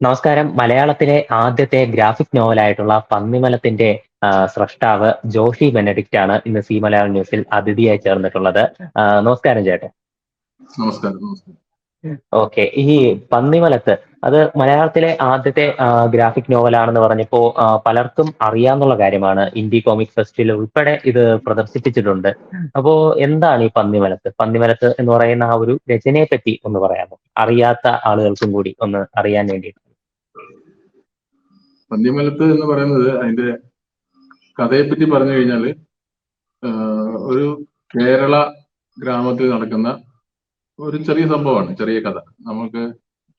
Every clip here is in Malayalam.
നമസ്കാരം. മലയാളത്തിലെ ആദ്യത്തെ ഗ്രാഫിക് നോവലായിട്ടുള്ള പന്നിമലത്തിന്റെ സ്രഷ്ടാവ് ജോഷി ബെനഡിക്റ്റ് ആണ് ഇന്ന് സി മലയാളം ന്യൂസിൽ അതിഥിയായി ചേർന്നിട്ടുള്ളത്. നമസ്കാരം ചേട്ടൻ. നമസ്കാരം. നമസ്കാരം. ഓക്കെ. ഈ പന്നിമലത്ത് അത് മലയാളത്തിലെ ആദ്യത്തെ ഗ്രാഫിക് നോവലാണെന്ന് പറഞ്ഞപ്പോ പലർക്കും അറിയാവുന്ന കാര്യമാണ്. ഇന്ത്യ കോമിക് ഫെസ്റ്റിൽ ഉൾപ്പെടെ ഇത് പ്രദർശിപ്പിച്ചിട്ടുണ്ട്. അപ്പോ എന്താണ് ഈ പന്നിമലത്ത്? പന്നിമലത്ത് എന്ന് പറയുന്ന ആ ഒരു രചനയെ പറ്റി ഒന്ന് പറയാമോ? അറിയാത്ത ആളുകൾക്കും കൂടി ഒന്ന് അറിയാൻ വേണ്ടി. പന്നിമലത്ത് എന്ന് പറയുന്നത് അതിന്റെ കഥയെപ്പറ്റി പറഞ്ഞു കഴിഞ്ഞാല് ഒരു കേരള ഗ്രാമത്തിൽ നടക്കുന്ന ഒരു ചെറിയ സംഭവമാണ്, ചെറിയ കഥ. നമുക്ക്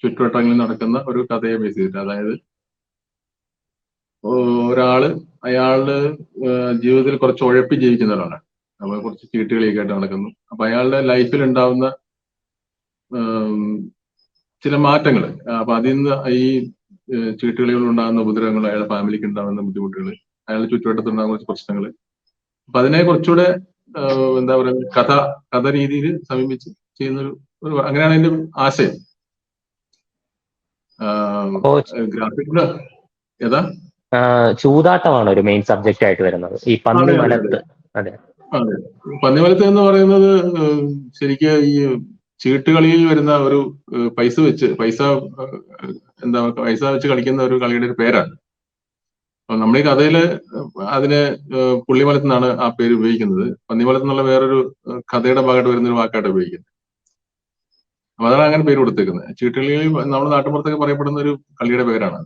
ചുറ്റുവട്ടങ്ങളിൽ നടക്കുന്ന ഒരു കഥയെ ബേസ് ചെയ്തിട്ട്, അതായത് അയാളുടെ ജീവിതത്തിൽ കുറച്ച് ഉഴപ്പി ജീവിക്കുന്ന ഒരാളാണ്. അപ്പൊ കുറച്ച് ചീട്ടുകളിയൊക്കെ ആയിട്ട് നടക്കുന്നു. അപ്പൊ അയാളുടെ ലൈഫിൽ ഉണ്ടാവുന്ന ചില മാറ്റങ്ങൾ, അപ്പൊ അതിൽ നിന്ന് ഈ ചീട്ടുകളികൾ ഉണ്ടാകുന്ന ഉപദ്രവങ്ങൾ, അയാളുടെ ഫാമിലിക്ക് ഉണ്ടാകുന്ന ബുദ്ധിമുട്ടുകൾ, അയാളുടെ ചുറ്റുവട്ടത്തുണ്ടാകുന്ന കുറച്ച് പ്രശ്നങ്ങൾ, അപ്പൊ അതിനെ കുറച്ചുകൂടെ എന്താ പറയുക, കഥ രീതിയിൽ സമീപിച്ച് ചെയ്യുന്നൊരു അങ്ങനെയാണ് അതിന്റെ ആശയം. ഗ്രാഫിക് ഏതാ ചൂതാട്ടമാണ് ഒരു മെയിൻ സബ്ജക്റ്റ് ആയിട്ട് വരുന്നത് ഈ പന്നിമലത്ത്. അതെ, പന്നിമലത്ത് എന്ന് പറയുന്നത് ശരിക്കും ഈ ചീട്ടുകളിയിൽ വരുന്ന ഒരു പൈസ വെച്ച് കളിക്കുന്ന ഒരു കളിയുടെ ഒരു പേരാണ്. അപ്പൊ നമ്മൾ ഈ കഥയില് അതിന് പുള്ളിമലത്ത് നിന്നാണ് ആ പേര് ഉപയോഗിക്കുന്നത്. പന്നിമലത്ത് എന്നുള്ള വേറൊരു കഥയുടെ ഭാഗമായിട്ട് വരുന്ന ഒരു വാക്കായിട്ട് ഉപയോഗിക്കുന്നത്. അപ്പൊ അതാണ് അങ്ങനെ പേര് കൊടുത്തേക്കുന്നത്. ചീട്ടുകളിയിൽ നമ്മുടെ നാട്ടുമ്പുറത്തൊക്കെ പറയപ്പെടുന്ന ഒരു കളിയുടെ പേരാണ്.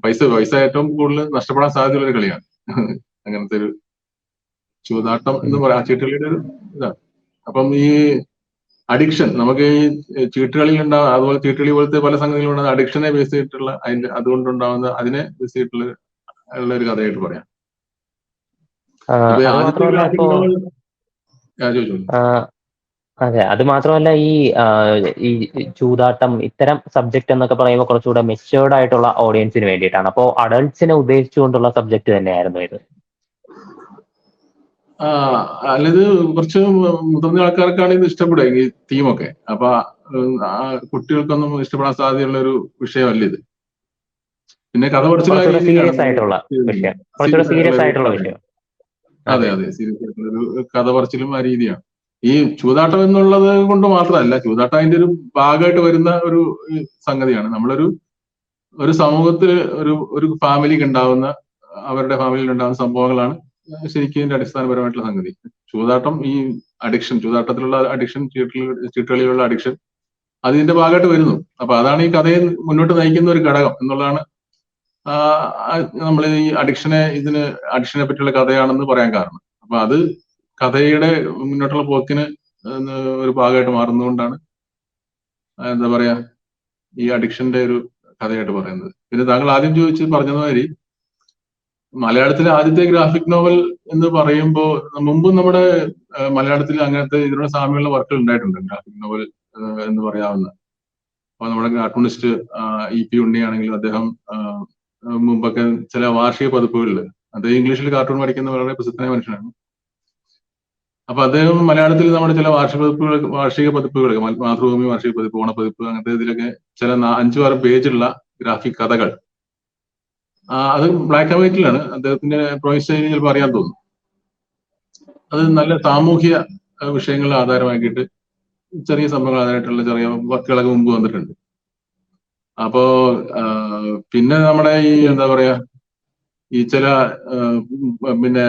പൈസ ഏറ്റവും കൂടുതൽ നഷ്ടപ്പെടാൻ സാധ്യതയുള്ള ഒരു കളിയാണ്. അങ്ങനത്തെ ഒരു ചൂതാട്ടം എന്ന് പറയാം, ചീട്ടുകളിയുടെ ഒരു ഇതാണ്. അപ്പം ഈ അഡിക്ഷൻ, നമുക്ക് ഈ ചീട്ടുകളിൽ ഉണ്ടാകും, അതുപോലെ ചീട്ടുകളി പോലത്തെ പല സംഗതികളുണ്ടാകുന്ന അഡിക്ഷനെ ബേസ് ചെയ്തിട്ടുള്ള അതുകൊണ്ടുണ്ടാവുന്ന അതിനെ ബേസ് ചെയ്തിട്ടുള്ള ഒരു കഥയായിട്ട് പറയാം. അതെ, അത് മാത്രമല്ല ഈ ചൂതാട്ടം ഇത്തരം സബ്ജക്ട് എന്നൊക്കെ പറയുമ്പോൾ കുറച്ചുകൂടെ മെച്യൂർഡ് ആയിട്ടുള്ള ഓഡിയൻസിന് വേണ്ടിയിട്ടാണ്. അപ്പോ അഡൾട്ട്സിനെ ഉദ്ദേശിച്ചുകൊണ്ടുള്ള സബ്ജക്ട് തന്നെയായിരുന്നു ഇത്? അല്ലത് കുറച്ച് മുതിർന്ന ആൾക്കാർക്കാണ് ഇത് ഇഷ്ടപ്പെടുക, ഈ തീമൊക്കെ. അപ്പൊ കുട്ടികൾക്കൊന്നും ഇഷ്ടപ്പെടാൻ സാധ്യതയുള്ള ഒരു വിഷയമല്ല ഇത്. പിന്നെ കഥ പഠിച്ചിട്ടുള്ള സീരിയസ് ആയിട്ടുള്ള വിഷയം. അതെ, സീരിയസ് ആയിട്ടുള്ള ഒരു കഥ പറച്ചിലും ആ രീതിയാണ്. ഈ ചൂതാട്ടം എന്നുള്ളത് കൊണ്ട് മാത്രമല്ല, ചൂതാട്ടം അതിന്റെ ഒരു ഭാഗമായിട്ട് വരുന്ന ഒരു സംഗതിയാണ്. ഒരു സമൂഹത്തിൽ ഒരു ഫാമിലിക്ക് ഉണ്ടാവുന്ന, അവരുടെ ഫാമിലിയിൽ ഉണ്ടാകുന്ന സംഭവങ്ങളാണ് ശരിക്കും ഇതിന്റെ അടിസ്ഥാനപരമായിട്ടുള്ള സംഗതി. ചൂതാട്ടം, ഈ അഡിക്ഷൻ, ചൂതാട്ടത്തിലുള്ള അഡിക്ഷൻ, ചീട്ടുകളിലുള്ള അഡിക്ഷൻ അതിന്റെ ഭാഗമായിട്ട് വരുന്നു. അപ്പൊ അതാണ് ഈ കഥയെ മുന്നോട്ട് നയിക്കുന്ന ഒരു ഘടകം എന്നുള്ളതാണ് നമ്മൾ ഈ അഡിക്ഷനെ പറ്റിയുള്ള കഥയാണെന്ന് പറയാൻ കാരണം. അപ്പൊ അത് കഥയുടെ മുന്നോട്ടുള്ള പോക്കിന് ഒരു ഭാഗമായിട്ട് മാറുന്നതുകൊണ്ടാണ് എന്താ പറയാ ഈ അഡിക്ഷന്റെ ഒരു കഥയായിട്ട് പറയുന്നത്. പിന്നെ താങ്കൾ ആദ്യം പറഞ്ഞതുമാതിരി മലയാളത്തിലെ ആദ്യത്തെ ഗ്രാഫിക് നോവൽ എന്ന് പറയുമ്പോൾ, മുമ്പും നമ്മുടെ മലയാളത്തിൽ അങ്ങനത്തെ ഇതിനുള്ള സാമ്യമുള്ള വർക്കുകൾ ഉണ്ടായിട്ടുണ്ട്, ഗ്രാഫിക് നോവൽ എന്ന് പറയാവുന്ന. അപ്പൊ നമ്മുടെ കാർട്ടൂണിസ്റ്റ് EP ഉണ്ണിയാണെങ്കിൽ അദ്ദേഹം മുമ്പൊക്കെ ചില വാർഷിക പതിപ്പുകളിൽ, അദ്ദേഹം ഇംഗ്ലീഷിൽ കാർട്ടൂൺ വരയ്ക്കുന്ന വളരെ പ്രസിദ്ധനായ മനുഷ്യനാണ്. അപ്പൊ അദ്ദേഹം മലയാളത്തിൽ നമ്മുടെ ചില വാർഷിക പതിപ്പുകൾ, മാതൃഭൂമി വാർഷിക പതിപ്പ്, ഓണപ്പതിപ്പ്, അങ്ങനത്തെ ഇതിലൊക്കെ ചില 5-6 പേജുള്ള ഗ്രാഫിക് കഥകൾ, അത് ബ്ലാക്ക് ആൻഡ് വൈറ്റിലാണ്. അദ്ദേഹത്തിന്റെ ഡ്രോയിങ് സ്റ്റൈലിൽ ചിലപ്പോൾ അറിയാൻ തോന്നും. അത് നല്ല സാമൂഹ്യ വിഷയങ്ങളെ ആധാരമാക്കിയിട്ട് ചെറിയ സംഭവങ്ങൾ ആധാരമായിട്ടുള്ള ചെറിയ വർക്കുകളൊക്കെ മുമ്പ് വന്നിട്ടുണ്ട്. അപ്പോ പിന്നെ നമ്മുടെ ഈ എന്താ പറയാ, ഈ ചില പിന്നെ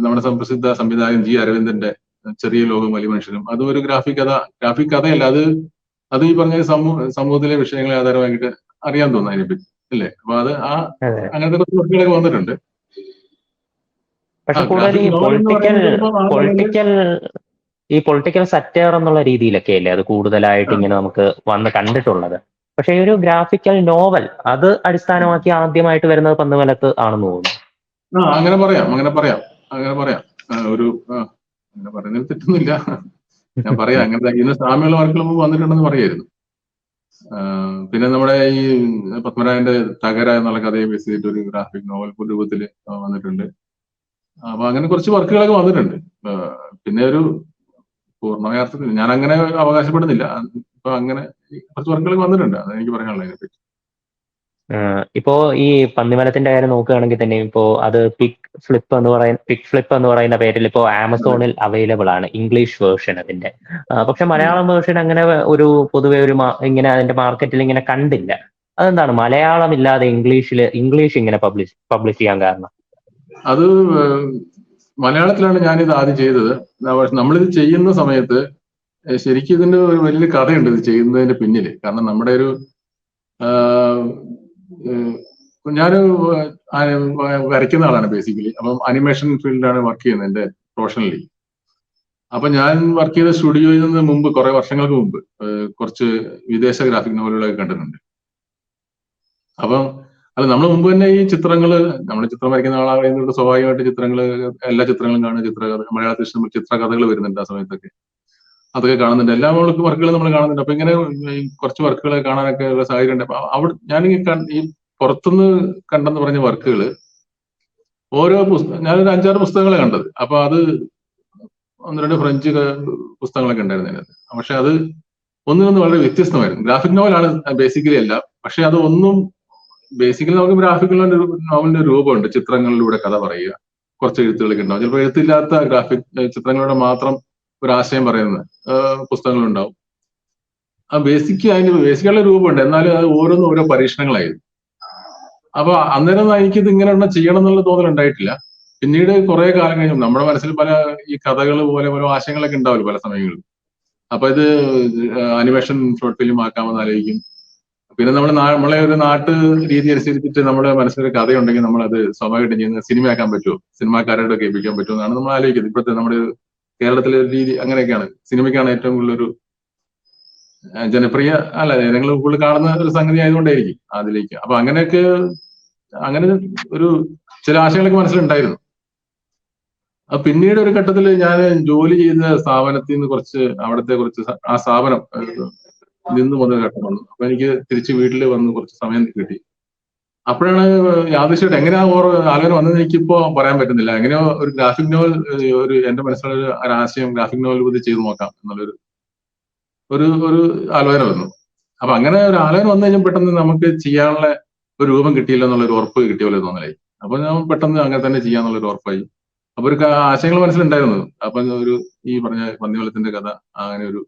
നമ്മുടെ പ്രസിദ്ധ സംവിധായകൻ G. അരവിന്ദന്റെ ചെറിയ ലോകം വലിയ മനുഷ്യനും, അതും ഒരു ഗ്രാഫിക് കഥയല്ല, അത് ഈ പറഞ്ഞ സമൂഹത്തിലെ വിഷയങ്ങളെ ആധാരമാക്കിയിട്ട് അറിയാൻ തോന്നുന്നു അതിനെപ്പറ്റി, അല്ലേ? അപ്പൊ അത് അങ്ങനത്തെ കുറച്ച് വർക്കുകളൊക്കെ വന്നിട്ടുണ്ട്. പക്ഷെ കൂടുതൽ ഈ പൊളിറ്റിക്കൽ സറ്റയർ എന്നുള്ള രീതിയിലൊക്കെ അല്ലേ അത് കൂടുതലായിട്ട് ഇങ്ങനെ നമുക്ക് വന്ന് കണ്ടിട്ടുള്ളത്. പക്ഷെ ഈ ഒരു ഗ്രാഫിക്കൽ നോവൽ അത് അടിസ്ഥാനമാക്കി ആദ്യമായിട്ട് വരുന്നത് പന്നിമലത്ത് ആണെന്ന് തോന്നുന്നു. അങ്ങനെ പറയാം. അങ്ങനെ പറയുന്നത് തെറ്റൊന്നുമില്ല. ഞാൻ പറയാം, അങ്ങനത്തെ ഇന്ന് സാമ്യമുള്ള വർക്കുകൾ വന്നിട്ടുണ്ടെന്ന് പറയായിരുന്നു. പിന്നെ നമ്മുടെ ഈ പത്മരാജന്റെ തകര എന്നുള്ള കഥയെ ബേസ് ചെയ്തിട്ട് ഒരു ഗ്രാഫിക് നോവൽ രൂപത്തിൽ വന്നിട്ടുണ്ട്. അപ്പൊ അങ്ങനെ കുറച്ച് വർക്കുകളൊക്കെ വന്നിട്ടുണ്ട്. പിന്നെ ഒരു പൂർണ്ണമായ അർത്ഥത്തിൽ ഞാൻ അങ്ങനെ അവകാശപ്പെടുന്നില്ല. ഇപ്പൊ അങ്ങനെ കുറച്ച് വർക്കുകൾ വന്നിട്ടുണ്ട്, അതെനിക്ക് പറയാനുള്ളത് അതിനെപ്പറ്റി. ഇപ്പോ ഈ പന്നിമരത്തിന്റെ കാര്യം നോക്കുകയാണെങ്കിൽ തന്നെ ഇപ്പോ അത് പിക് ഫ്ലിപ്പ് എന്ന് പറയുന്ന പേരിൽ ഇപ്പോ ആമസോണിൽ അവൈലബിൾ ആണ് ഇംഗ്ലീഷ് വേർഷൻ അതിന്റെ. പക്ഷെ മലയാളം വേർഷൻ അങ്ങനെ ഒരു പൊതുവെ ഇങ്ങനെ അതിന്റെ മാർക്കറ്റിൽ ഇങ്ങനെ കണ്ടില്ല. അതെന്താണ് മലയാളം ഇല്ലാതെ ഇംഗ്ലീഷ് ഇങ്ങനെ പബ്ലിഷ് ചെയ്യാൻ കാരണം? അത് മലയാളത്തിലാണ് ഞാനിത് ആദ്യം ചെയ്തത്. നമ്മളിത് ചെയ്യുന്ന സമയത്ത് ശരിക്കും ഇതിന്റെ ഒരു വലിയ കഥയുണ്ട് ഇത് ചെയ്യുന്നതിന്റെ പിന്നില്. കാരണം നമ്മുടെ ഒരു ഞാൻ വരയ്ക്കുന്ന ആളാണ് ബേസിക്കലി. അപ്പം അനിമേഷൻ ഫീൽഡിലാണ് വർക്ക് ചെയ്യുന്നത് എന്റെ പ്രൊഫഷണലി. അപ്പൊ ഞാൻ വർക്ക് ചെയ്ത സ്റ്റുഡിയോയിൽ നിന്ന് മുമ്പ് കുറെ വർഷങ്ങൾക്ക് മുമ്പ് കുറച്ച് വിദേശ ഗ്രാഫിക് നോവലുകളൊക്കെ കണ്ടിട്ടുണ്ട്. അപ്പം അല്ല, നമ്മൾ മുമ്പ് തന്നെ ഈ ചിത്രങ്ങള്, നമ്മുടെ ചിത്രം വരയ്ക്കുന്ന ആളാകുന്നത് സ്വാഭാവികമായിട്ട് എല്ലാ ചിത്രങ്ങളും കാണുന്ന മലയാളത്തിൽ ഇഷ്ടം ചിത്രകഥകൾ വരുന്നുണ്ട് ആ സമയത്തൊക്കെ. അതൊക്കെ കാണുന്നുണ്ട്. എല്ലാ വർക്കുകളും നമ്മൾ കാണുന്നുണ്ട്. അപ്പൊ ഇങ്ങനെ കുറച്ച് വർക്കുകൾ കാണാനൊക്കെ ഉള്ള സാഹചര്യം ഉണ്ട്. അപ്പൊ ഞാൻ ഈ പുറത്തുനിന്ന് കണ്ടെന്ന് പറഞ്ഞ വർക്കുകൾ ഓരോ ഞാനൊരു 5-6 പുസ്തകങ്ങളെ കണ്ടത്. അപ്പൊ അത് 1-2 ഫ്രഞ്ച് പുസ്തകങ്ങളൊക്കെ ഉണ്ടായിരുന്നു അതിനകത്ത്. പക്ഷെ അത് ഒന്നിനൊന്ന് വളരെ വ്യത്യസ്തമായിരുന്നു. ഗ്രാഫിക് നോവലാണ് ബേസിക്കലി അല്ല. പക്ഷെ അത് ഒന്നും ബേസിക്കലി നമുക്ക് ഗ്രാഫിക് നോവലിന്റെ രൂപമുണ്ട്. ചിത്രങ്ങളിലൂടെ കഥ പറയുക, കുറച്ച് എഴുത്തുകളൊക്കെ ഉണ്ടാവും. ചിലപ്പോൾ എഴുത്തില്ലാത്ത ചിത്രങ്ങളിലൂടെ മാത്രം ഒരു ആശയം പറയുന്ന പുസ്തകങ്ങളുണ്ടാവും. ആ ബേസിക്കുള്ള രൂപമുണ്ട്. എന്നാലും അത് ഓരോന്നും ഓരോ പരീക്ഷണങ്ങളായിരുന്നു. അപ്പൊ അന്നേരം എനിക്കിത് ഇങ്ങനെ ചെയ്യണം എന്നുള്ള തോന്നലുണ്ടായിട്ടില്ല. പിന്നീട് കുറെ കാലം കഴിഞ്ഞു നമ്മുടെ മനസ്സിൽ പല ഈ കഥകൾ പോലെ ഓരോ ആശയങ്ങളൊക്കെ ഉണ്ടാവില്ല പല സമയങ്ങളിൽ. അപ്പൊ ഇത് അനിമേഷൻ ഷോർട്ട് ഫിലിം ആക്കാമെന്ന് ആലോചിക്കും. പിന്നെ നമ്മളെ ഒരു നാട്ടു രീതി അനുസരിച്ചിട്ട് നമ്മുടെ മനസ്സിലൊരു കഥയുണ്ടെങ്കിൽ നമ്മൾ അത് സ്വാഭാവികമായിട്ടും ചെയ്യുന്നത് സിനിമയാക്കാൻ പറ്റുമോ, സിനിമാക്കാരോട് കേൾപ്പിക്കാൻ പറ്റുമോ എന്നാണ് നമ്മൾ ആലോചിക്കുന്നത്. ഇപ്പോഴത്തെ നമ്മുടെ കേരളത്തിലെ രീതി അങ്ങനെയൊക്കെയാണ്. സിനിമയ്ക്കാണ് ഏറ്റവും കൂടുതൽ ജനപ്രിയ അല്ല, ജനങ്ങൾ കൂടുതൽ കാണുന്ന ഒരു സംഗതി ആയതുകൊണ്ടായിരിക്കും അതിലേക്ക്. അപ്പൊ അങ്ങനെ ഒരു ചില ആശയങ്ങളൊക്കെ മനസ്സിലുണ്ടായിരുന്നു. പിന്നീട് ഒരു ഘട്ടത്തിൽ ഞാൻ ജോലി ചെയ്യുന്ന സ്ഥാപനത്തിൽ നിന്ന് അവിടുത്തെ ആ സ്ഥാപനം നിന്ന് വന്ന ഘട്ടം വന്നു. അപ്പൊ എനിക്ക് തിരിച്ച് വീട്ടിൽ വന്ന് കുറച്ച് സമയം കിട്ടി. അപ്പോഴാണ് യാദൃശ്യമായിട്ട് എങ്ങനെയാ ആലോചന വന്നത് എനിക്കിപ്പോ പറയാൻ പറ്റുന്നില്ല. എങ്ങനെയോ ഒരു ഗ്രാഫിക് നോവൽ എന്റെ മനസ്സിലുള്ള ഒരു ആശയം ഗ്രാഫിക് നോവൽ ഇത് ചെയ്തു നോക്കാം എന്നുള്ളൊരു ഒരു ആലോചന വന്നു. അപ്പൊ അങ്ങനെ ഒരു ആലോചന വന്നു കഴിഞ്ഞാൽ പെട്ടെന്ന് നമുക്ക് ചെയ്യാനുള്ള ഒരു രൂപം കിട്ടിയില്ല എന്നുള്ളൊരു ഉറപ്പ് കിട്ടിയ പോലെ തോന്നലായി. അപ്പൊ ഞാൻ പെട്ടെന്ന് അങ്ങനെ തന്നെ ചെയ്യാന്നുള്ളൊരു ഉറപ്പായി. അപ്പൊ ഒരു ആശയങ്ങൾ മനസ്സിലുണ്ടായിരുന്നു. അപ്പൊ ഈ പറഞ്ഞ പന്നിവലത്തിന്റെ കഥ അങ്ങനെ ഒരു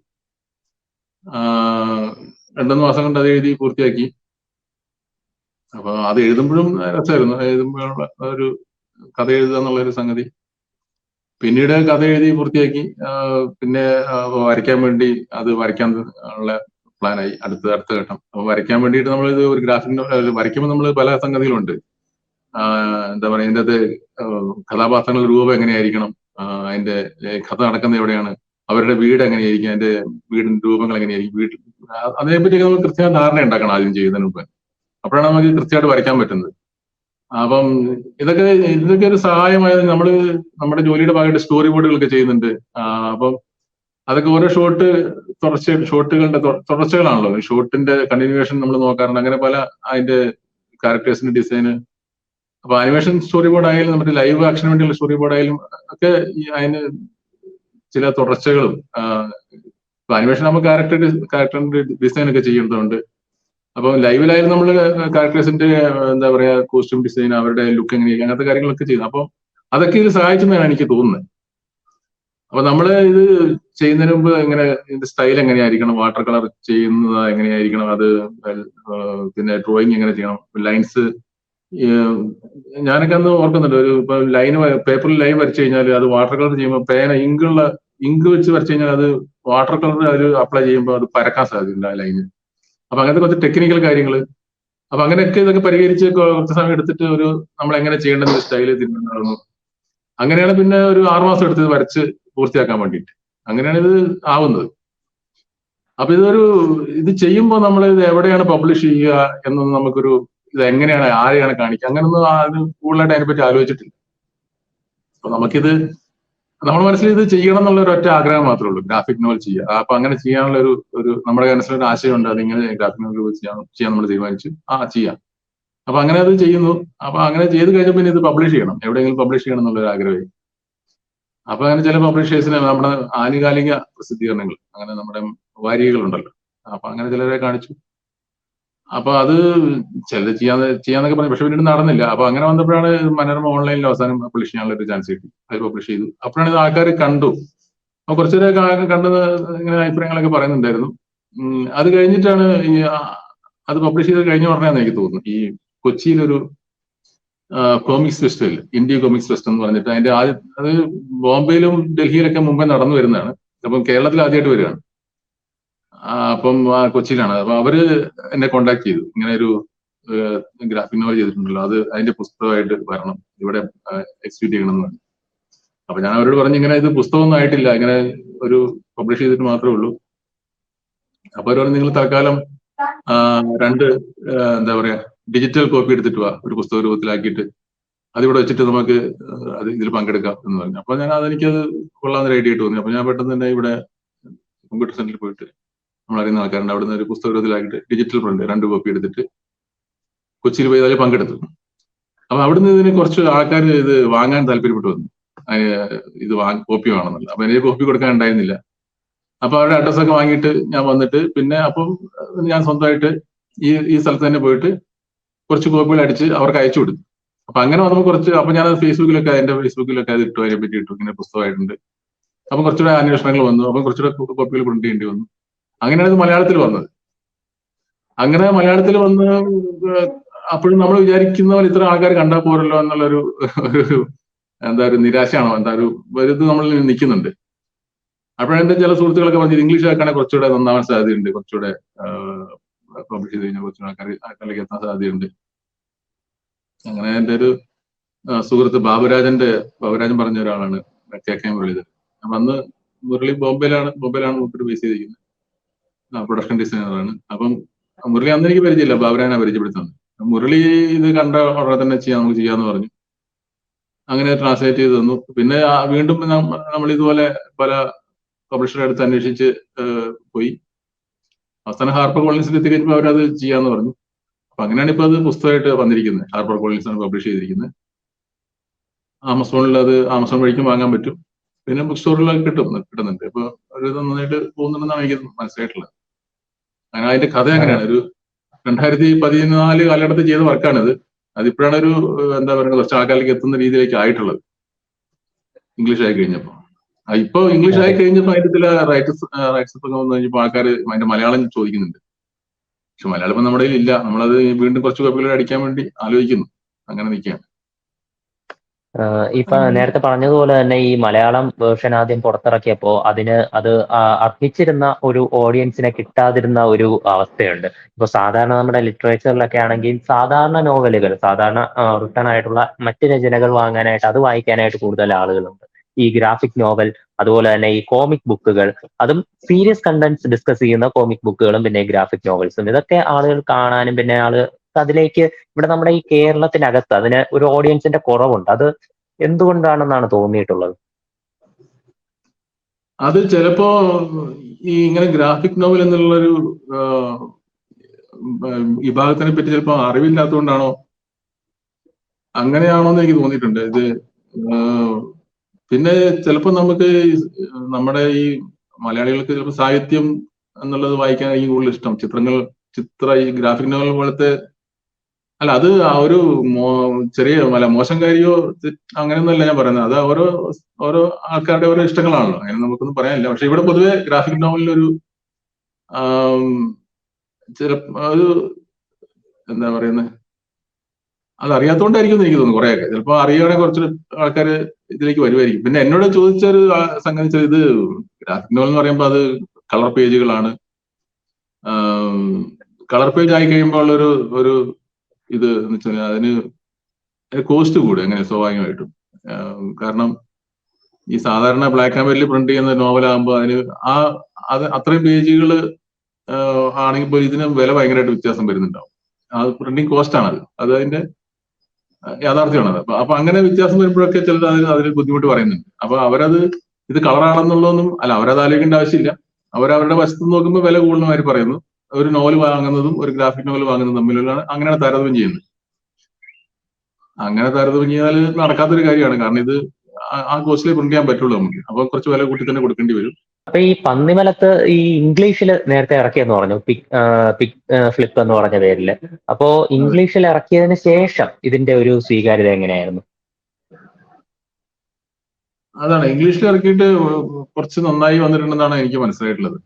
2-3 മാസം കൊണ്ട് അത് എഴുതി പൂർത്തിയാക്കി. അപ്പൊ അത് എഴുതുമ്പോഴും രസമായിരുന്നു. എഴുതുമ്പോഴുള്ള ഒരു കഥ എഴുതുക എന്നുള്ളൊരു സംഗതി. പിന്നീട് കഥ എഴുതി പൂർത്തിയാക്കി. പിന്നെ വരയ്ക്കാൻ വേണ്ടി അത് വരയ്ക്കാൻ ഉള്ള പ്ലാനായി അടുത്ത ഘട്ടം. അപ്പൊ വരയ്ക്കാൻ വേണ്ടിയിട്ട് നമ്മൾ ഇത് ഒരു ഗ്രാഫിക് വരയ്ക്കുമ്പോൾ നമ്മൾ പല സംഗതികളുണ്ട്. എന്താ പറയുക, ഇതിന്റെ അത് കഥാപാത്രങ്ങളുടെ രൂപം എങ്ങനെയായിരിക്കണം, അതിന്റെ കഥ നടക്കുന്നത് എവിടെയാണ്, അവരുടെ വീട് എങ്ങനെയായിരിക്കും, അതിന്റെ വീടിന്റെ രൂപങ്ങൾ എങ്ങനെയായിരിക്കും, അതിനെപ്പറ്റി നമ്മൾ കൃത്യമായ ധാരണ ഉണ്ടാക്കണം ആദ്യം ചെയ്യുന്നതിന് മുമ്പ്. അപ്പോഴാണ് നമുക്ക് കൃത്യമായിട്ട് വരയ്ക്കാൻ പറ്റുന്നത്. അപ്പം ഇതൊക്കെ ഒരു സഹായമായത് നമ്മുടെ ജോലിയുടെ ഭാഗമായിട്ട് സ്റ്റോറി ബോർഡുകളൊക്കെ ചെയ്യുന്നുണ്ട്. അപ്പം അതൊക്കെ ഓരോ ഷോട്ടുകളുടെ തുടർച്ചകളാണല്ലോ. ഷോട്ടിന്റെ കണ്ടിന്യൂവേഷൻ നമ്മൾ നോക്കാറുണ്ട്. അങ്ങനെ പല അതിന്റെ ക്യാരക്ടേഴ്സിന്റെ ഡിസൈന്. അപ്പൊ അനിമേഷൻ സ്റ്റോറി ബോർഡ് ആയാലും നമ്മുടെ ലൈവ് ആക്ഷന് വേണ്ടിയുള്ള സ്റ്റോറി ബോർഡ് ആയാലും ഒക്കെ അതിന് ചില തുടർച്ചകളും അനിമേഷൻ നമ്മൾ ക്യാരക്ടറിന്റെ ഡിസൈൻ ഒക്കെ ചെയ്യുന്നതുകൊണ്ട്. അപ്പൊ ലൈവിലായാലും നമ്മൾ ക്യാരക്ടേഴ്സിന്റെ എന്താ പറയാ കോസ്റ്റ്യൂം ഡിസൈൻ, അവരുടെ ലുക്ക് എങ്ങനെയായിരിക്കും, അങ്ങനത്തെ കാര്യങ്ങളൊക്കെ ചെയ്തു. അപ്പൊ അതൊക്കെ ഇത് സഹായിച്ചെന്നാണ് എനിക്ക് തോന്നുന്നത്. അപ്പൊ നമ്മള് ഇത് ചെയ്യുന്നതിന് മുമ്പ് ഇതിന്റെ സ്റ്റൈൽ എങ്ങനെയായിരിക്കണം, വാട്ടർ കളർ ചെയ്യുന്നത് എങ്ങനെയായിരിക്കണം, അത് പിന്നെ ഡ്രോയിങ് എങ്ങനെ ചെയ്യണം, ലൈൻസ്. ഞാനൊക്കെ അന്ന് ഓർക്കുന്നുണ്ട്, ഇപ്പൊ പേപ്പറിൽ ലൈൻ വരച്ചു കഴിഞ്ഞാൽ അത് വാട്ടർ കളർ ചെയ്യുമ്പോൾ ഇങ്ക് വെച്ച് വരച്ചു കഴിഞ്ഞാൽ അത് വാട്ടർ കളർ അതിൽ അപ്ലൈ ചെയ്യുമ്പോൾ അത് പരക്കാൻ സാധ്യതയുണ്ട് ആ ലൈന്. അപ്പൊ അങ്ങനത്തെ കുറച്ച് ടെക്നിക്കൽ കാര്യങ്ങൾ. അപ്പൊ അങ്ങനെയൊക്കെ ഇതൊക്കെ പരിഹരിച്ച് കുറച്ച് സമയം എടുത്തിട്ട് നമ്മൾ എങ്ങനെ ചെയ്യേണ്ടെന്ന് സ്റ്റൈല് തിരിഞ്ഞിട്ടുണ്ടായിരുന്നു. അങ്ങനെയാണ് പിന്നെ ഒരു 6 മാസം എടുത്തത് വരച്ച് പൂർത്തിയാക്കാൻ വേണ്ടിയിട്ട്. അങ്ങനെയാണ് ഇത് ആവുന്നത്. അപ്പൊ ഇത് ചെയ്യുമ്പോൾ നമ്മൾ ഇത് എവിടെയാണ് പബ്ലിഷ് ചെയ്യുക എന്നൊന്നും ഇത് എങ്ങനെയാണ്, ആരെയാണ് കാണിക്കുക, അങ്ങനൊന്നും കൂടുതലായിട്ട് അതിനെപ്പറ്റി ആലോചിച്ചിട്ടില്ല. അപ്പൊ നമ്മുടെ മനസ്സിൽ ഇത് ചെയ്യണം എന്നുള്ള ഒരു ഒറ്റ ആഗ്രഹം മാത്രമേ ഉള്ളൂ, ഗ്രാഫിക് നോവൽ ചെയ്യുക. അപ്പൊ അങ്ങനെ ചെയ്യാനുള്ള നമ്മുടെ മനസ്സിലൊരു ആശയമുണ്ട്, അതിങ്ങനെ ഗ്രാഫിക് നോവൽ ചെയ്യാൻ നമ്മൾ തീരുമാനിച്ചു. ചെയ്യാം. അപ്പൊ അങ്ങനെ അത് ചെയ്യുന്നു. അപ്പൊ അങ്ങനെ ചെയ്ത് കഴിഞ്ഞപ്പോൾ പിന്നെ ഇത് പബ്ലിഷ് ചെയ്യണം, എവിടെയെങ്കിലും പബ്ലിഷ് ചെയ്യണം എന്നുള്ളൊരു ആഗ്രഹമായി. അപ്പൊ അങ്ങനെ ചില പബ്ലിഷേഴ്സിന് നമ്മുടെ ആനുകാലിക പ്രസിദ്ധീകരണങ്ങൾ, അങ്ങനെ നമ്മുടെ വാരികകളുണ്ടല്ലോ, അപ്പൊ അങ്ങനെ ചിലരെ കാണിച്ചു. അപ്പൊ അത് ചിലത് ചെയ്യാന്നൊക്കെ പറഞ്ഞു, പക്ഷെ പിന്നീട് നടന്നില്ല. അപ്പൊ അങ്ങനെ വന്നപ്പോഴാണ് മനോരമ ഓൺലൈനിൽ അവസാനം പബ്ലിഷ് ചെയ്യാനുള്ള ഒരു ചാൻസ് കിട്ടി. അത് പബ്ലിഷ് ചെയ്തു. അപ്പോഴാണ് ഇത് ആൾക്കാർ കണ്ടു. അപ്പൊ കുറച്ചുപേരെ കണ്ടത് ഇങ്ങനെ അഭിപ്രായങ്ങളൊക്കെ പറയുന്നുണ്ടായിരുന്നു. അത് കഴിഞ്ഞിട്ടാണ് അത് പബ്ലിഷ് ചെയ്ത് കഴിഞ്ഞ ഉടനെയാണെന്ന് എനിക്ക് തോന്നുന്നു ഈ കൊച്ചിയിലൊരു comics festival, India comics fest എന്ന് പറഞ്ഞിട്ട് അതിന്റെ അത് ബോംബെയിലും ഡൽഹിയിലൊക്കെ മുമ്പേ നടന്നു വരുന്നതാണ്. അപ്പം കേരളത്തിൽ ആദ്യമായിട്ട് വരികയാണ്. അപ്പം കൊച്ചിയിലാണ്. അപ്പൊ അവര് എന്നെ കോണ്ടാക്ട് ചെയ്തു, ഇങ്ങനെ ഒരു ഗ്രാഫിക് നോവൽ ചെയ്തിട്ടുണ്ടല്ലോ, അത് അതിന്റെ പുസ്തകമായിട്ട് വരണം, ഇവിടെ എക്സിക്യൂട്ട് ചെയ്യണം എന്ന് പറഞ്ഞു. അപ്പൊ ഞാൻ അവരോട് പറഞ്ഞു, ഇങ്ങനെ ഇത് പുസ്തകമൊന്നും ആയിട്ടില്ല, ഇങ്ങനെ ഒരു പബ്ലിഷ് ചെയ്തിട്ട് മാത്രമേ ഉള്ളൂ. അപ്പൊ അവർ പറഞ്ഞു, നിങ്ങൾ തൽക്കാലം രണ്ട് എന്താ പറയാ ഡിജിറ്റൽ കോപ്പി എടുത്തിട്ട് വാ, ഒരു പുസ്തക രൂപത്തിലാക്കിയിട്ട് അതിവിടെ വെച്ചിട്ട് നമുക്ക് അത് ഇതിൽ പങ്കെടുക്കാം എന്ന് പറഞ്ഞു. അപ്പൊ ഞാൻ അതെനിക്കത് കൊള്ളാവുന്ന ഐഡിയ ആയിട്ട് തോന്നി. അപ്പൊ ഞാൻ പെട്ടെന്ന് തന്നെ ഇവിടെ കമ്പ്യൂട്ടർ സെന്ററിൽ പോയിട്ട് നമ്മളറിയുന്ന ആൾക്കാരുണ്ട്, അവിടുന്ന് ഒരു പുസ്തക രൂപത്തിലാക്കിയിട്ട് ഡിജിറ്റൽ പ്രിന്റ് 2 കോപ്പി എടുത്തിട്ട് കൊച്ചിയിൽ പോയി അതിൽ പങ്കെടുത്തു. അപ്പൊ അവിടുന്ന് ഇതിന് കുറച്ച് ആൾക്കാർ ഇത് വാങ്ങാൻ താല്പര്യപ്പെട്ടു വന്നു, ഇത് കോപ്പി വേണമെന്നല്ല. അപ്പൊ എനിക്ക് കോപ്പി കൊടുക്കാൻ ഉണ്ടായിരുന്നില്ല. അപ്പൊ അവരുടെ അഡ്രസ്സൊക്കെ വാങ്ങിയിട്ട് ഞാൻ വന്നിട്ട് പിന്നെ അപ്പം ഞാൻ സ്വന്തമായിട്ട് ഈ സ്ഥലത്ത് തന്നെ പോയിട്ട് കുറച്ച് കോപ്പികൾ അടിച്ച് അവർക്ക് അയച്ചു കൊടുത്തു. അപ്പൊ അങ്ങനെ വന്നപ്പോൾ അപ്പൊ ഞാൻ ഫേസ്ബുക്കിലൊക്കെ എന്റെ ഫേസ്ബുക്കിലൊക്കെ അത് ഇട്ടു, അതിനെ പറ്റി ഇട്ടു, ഇങ്ങനെ പുസ്തകമായിട്ടുണ്ട്. അപ്പൊ കുറച്ചുകൂടെ അന്വേഷണങ്ങൾ വന്നു, അപ്പൊ കുറച്ചുകൂടെ കോപ്പികൾ പ്രിന്റ് ചെയ്യേണ്ടി വന്നു. അങ്ങനെയാണ് ഇത് മലയാളത്തിൽ വന്നത്. അങ്ങനെ മലയാളത്തിൽ വന്ന് അപ്പോഴും നമ്മൾ വിചാരിക്കുന്ന പോലെ ഇത്ര ആൾക്കാർ കണ്ടാൽ പോരല്ലോ എന്നുള്ളൊരു എന്താ ഒരു നിരാശയാണോ എന്താ ഒരു ഇത് നമ്മളിൽ നിൽക്കുന്നുണ്ട്. അപ്പോഴെന്റെ ചില സുഹൃത്തുക്കളൊക്കെ പറഞ്ഞത് ഇംഗ്ലീഷ് ആക്കുകയാണെങ്കിൽ കുറച്ചുകൂടെ നന്നാവാൻ സാധ്യതയുണ്ട്, കുറച്ചുകൂടെ പബ്ലിഷ് ചെയ്ത് കഴിഞ്ഞാൽ കുറച്ചുകൂടെ ആൾക്കാരിലേക്ക് എത്താൻ സാധ്യതയുണ്ട്. അങ്ങനെ എന്റെ ഒരു സുഹൃത്ത് ബാബുരാജൻ പറഞ്ഞ ഒരാളാണ് KK മുരളീധരൻ. അപ്പൊ അന്ന് മുരളി ബോംബെയിലാണ് മൂപ്പര് ബേസ് ചെയ്തിരിക്കുന്നത്, പ്രൊഡക്ഷൻ ഡിസൈനറാണ്. അപ്പം മുരളി അന്ന് എനിക്ക് പരിചയമില്ല, ബാബുരാജനെ പരിചയപ്പെടുത്തുന്നത്. മുരളി ഇത് കണ്ട ഉടനെ തന്നെ നമുക്ക് ചെയ്യാന്ന് പറഞ്ഞു. അങ്ങനെ ട്രാൻസ്ലേറ്റ് ചെയ്ത് തന്നു. പിന്നെ വീണ്ടും നമ്മൾ ഇതുപോലെ പല പബ്ലിഷറെ അടുത്ത് അന്വേഷിച്ച് പോയി. അവസാനം ഹാർപ്പർ കോളിൻസിൽ എത്തിക്കഴിഞ്ഞപ്പോൾ അവരത് ചെയ്യാന്ന് പറഞ്ഞു. അപ്പൊ അങ്ങനെയാണ് ഇപ്പൊ അത് പുസ്തകമായിട്ട് വന്നിരിക്കുന്നത്. ഹാർപ്പർ കോളിൻസ് ആണ് പബ്ലിഷ് ചെയ്തിരിക്കുന്നത്. ആമസോണിൽ അത് ആമസോൺ വഴിക്കും വാങ്ങാൻ പറ്റും, പിന്നെ ബുക്ക് സ്റ്റോറിലൊക്കെ കിട്ടുന്നുണ്ട്. ഇപ്പൊ ഒരു നന്നായിട്ട് പോകുന്നുണ്ടെന്നാണ് എനിക്ക് മനസ്സിലായിട്ടുള്ളത്. അങ്ങനെ അതിന്റെ കഥ അങ്ങനെയാണ്. ഒരു 2014 കാലഘട്ടത്തിൽ ചെയ്ത വർക്കാണിത്. അതിപ്പോഴാണ് ഒരു എന്താ പറയുക കുറച്ച് ആൾക്കാരിലേക്ക് എത്തുന്ന രീതിയിലേക്ക് ആയിട്ടുള്ളത്, ഇംഗ്ലീഷ് ആയി കഴിഞ്ഞപ്പോ. ഇപ്പൊ ഇംഗ്ലീഷ് ആയി കഴിഞ്ഞപ്പോ അതിന്റെ ചില റൈറ്റ്സ് ഒക്കെ വന്നു കഴിഞ്ഞപ്പോ ആൾക്കാർ അതിന്റെ മലയാളം ചോദിക്കുന്നുണ്ട്. പക്ഷെ മലയാളം ഇപ്പൊ നമ്മുടെ കയ്യിൽ ഇല്ല. നമ്മളത് വീണ്ടും കുറച്ച് കോപ്പികൾ അടിക്കാൻ വേണ്ടി ആലോചിക്കുന്നു. അങ്ങനെ നിൽക്കുകയാണ്. ഇപ്പൊ നേരത്തെ പറഞ്ഞതുപോലെ തന്നെ ഈ മലയാളം വേർഷൻ ആദ്യം പുറത്തിറക്കിയപ്പോ അത് അർഹിച്ചിരുന്ന ഒരു ഓഡിയൻസിനെ കിട്ടാതിരുന്ന ഒരു അവസ്ഥയുണ്ട്. ഇപ്പൊ സാധാരണ നമ്മുടെ ലിറ്ററേച്ചറിലൊക്കെ ആണെങ്കിൽ സാധാരണ നോവലുകൾ, സാധാരണ റിട്ടൺ ആയിട്ടുള്ള മറ്റ് രചനകൾ വാങ്ങാനായിട്ട്, അത് വായിക്കാനായിട്ട് കൂടുതൽ ആളുകളുണ്ട്. ഈ ഗ്രാഫിക് നോവൽ, അതുപോലെ തന്നെ ഈ കോമിക് ബുക്കുകൾ, അതും സീരിയസ് കണ്ടന്റ്സ് ഡിസ്കസ് ചെയ്യുന്ന കോമിക് ബുക്കുകളും പിന്നെ ഗ്രാഫിക് നോവൽസും, ഇതൊക്കെ ആളുകൾ കാണാനും പിന്നെ അതിലേക്ക് ഇവിടെ നമ്മുടെ ഈ കേരളത്തിനകത്ത് അതിന് ഒരു ഓഡിയൻസിന്റെ കുറവുണ്ട്. അത് എന്തുകൊണ്ടാണെന്നാണ് തോന്നിയിട്ടുള്ളത്? അത് ചിലപ്പോ ഈ ഇങ്ങനെ ഗ്രാഫിക് നോവൽ എന്നുള്ളൊരു വിഭാഗത്തിനെ പറ്റി ചിലപ്പോ അറിവില്ലാത്തതുകൊണ്ടാണോ, അങ്ങനെയാണോ എന്ന് എനിക്ക് തോന്നിയിട്ടുണ്ട്. ഇത് പിന്നെ ചിലപ്പോ നമുക്ക് നമ്മുടെ ഈ മലയാളികൾക്ക് ചിലപ്പോൾ സാഹിത്യം എന്നുള്ളത് വായിക്കാനായിരിക്കും കൂടുതൽ ഇഷ്ടം. ഈ ഗ്രാഫിക് നോവൽ പോലത്തെ അല്ല, അത് ഒരു ചെറിയ മോശം കാര്യമോ അങ്ങനെയൊന്നുമല്ല ഞാൻ പറയുന്നത്. അത് ഓരോ ആൾക്കാരുടെ ഓരോ ഇഷ്ടങ്ങളാണല്ലോ, അങ്ങനെ നമുക്കൊന്നും പറയാനില്ല. പക്ഷെ ഇവിടെ പൊതുവെ ഗ്രാഫിക് നോവലിലൊരു ഒരു എന്താ പറയുന്നത്, അത് അറിയാത്തോണ്ടായിരിക്കും എനിക്ക് തോന്നുന്നു. കുറെയൊക്കെ ചിലപ്പോ അറിയുകയാണെങ്കിൽ കുറച്ച് ആൾക്കാർ ഇതിലേക്ക് വരുമായിരിക്കും. പിന്നെ എന്നോട് ചോദിച്ചൊരു സംഗതി, ഇത് ഗ്രാഫിക് നോവൽ എന്ന് പറയുമ്പോൾ അത് കളർ പേജുകളാണ്. കളർ പേജ് ആയി കഴിയുമ്പോൾ ഒരു ഇത് എന്ന് വെച്ചാൽ അതിന് കോസ്റ്റ് കൂടും, എങ്ങനെ സ്വാഭാവികമായിട്ടും. കാരണം ഈ സാധാരണ ബ്ലാക്ക് ആൻഡ് വൈറ്റിൽ പ്രിന്റ് ചെയ്യുന്ന നോവലാകുമ്പോൾ അതിന് അത് അത്രയും പേജുകൾ ആണെങ്കിൽ പോലും ഇതിന് വില ഭയങ്കരമായിട്ട് വ്യത്യാസം വരുന്നുണ്ടാവും. അത് പ്രിന്റിംഗ് കോസ്റ്റ് ആണത്, അത് അതിന്റെ യാഥാർത്ഥ്യമാണത്. അപ്പൊ അങ്ങനെ വ്യത്യാസം വരുമ്പോഴൊക്കെ ചിലർ അതിന് ബുദ്ധിമുട്ട് പറയുന്നുണ്ട്. അപ്പൊ അവരത് ഇത് കളറാണെന്നുള്ളതൊന്നും അല്ല, അവരത് ആലോചിക്കേണ്ട ആവശ്യമില്ല. അവരവരുടെ വശത്ത് നോക്കുമ്പോൾ വില കൂടുതലുമായി പറയുന്നു. ഒരു നോവൽ വാങ്ങുന്നതും ഒരു ഗ്രാഫിക് നോവൽ വാങ്ങുന്നതും തമ്മിലുള്ള അങ്ങനെയാണ് താരതമ്യം ചെയ്യുന്നത്. അങ്ങനെ താരതമ്യം ചെയ്താൽ നടക്കാത്തൊരു കാര്യമാണ്. കാരണം ഇത് ആ കോസ്റ്റിലേ പ്രിന്റ് ചെയ്യാൻ പറ്റുള്ളൂ നമുക്ക്. അപ്പൊ കുറച്ച് വില കൂട്ടി തന്നെ കൊടുക്കേണ്ടി വരും. അപ്പൊ ഈ പന്നിമലത്ത് ഈ ഇംഗ്ലീഷിൽ നേരത്തെ ഇറക്കിയെന്ന് പറഞ്ഞു, പിക് ഫ്ലിപ്പ് എന്ന് പറഞ്ഞ പേരില്. അപ്പോ അതെ. ഇംഗ്ലീഷിൽ ഇറക്കിയതിന് ശേഷം ഇതിന്റെ ഒരു സ്വീകാര്യത എങ്ങനെയായിരുന്നു? അതാണ് ഇംഗ്ലീഷിൽ ഇറക്കിയിട്ട് കുറച്ച് നന്നായി വന്നിട്ടുണ്ടെന്നാണ് എനിക്ക് മനസ്സിലായിട്ടുള്ളത്.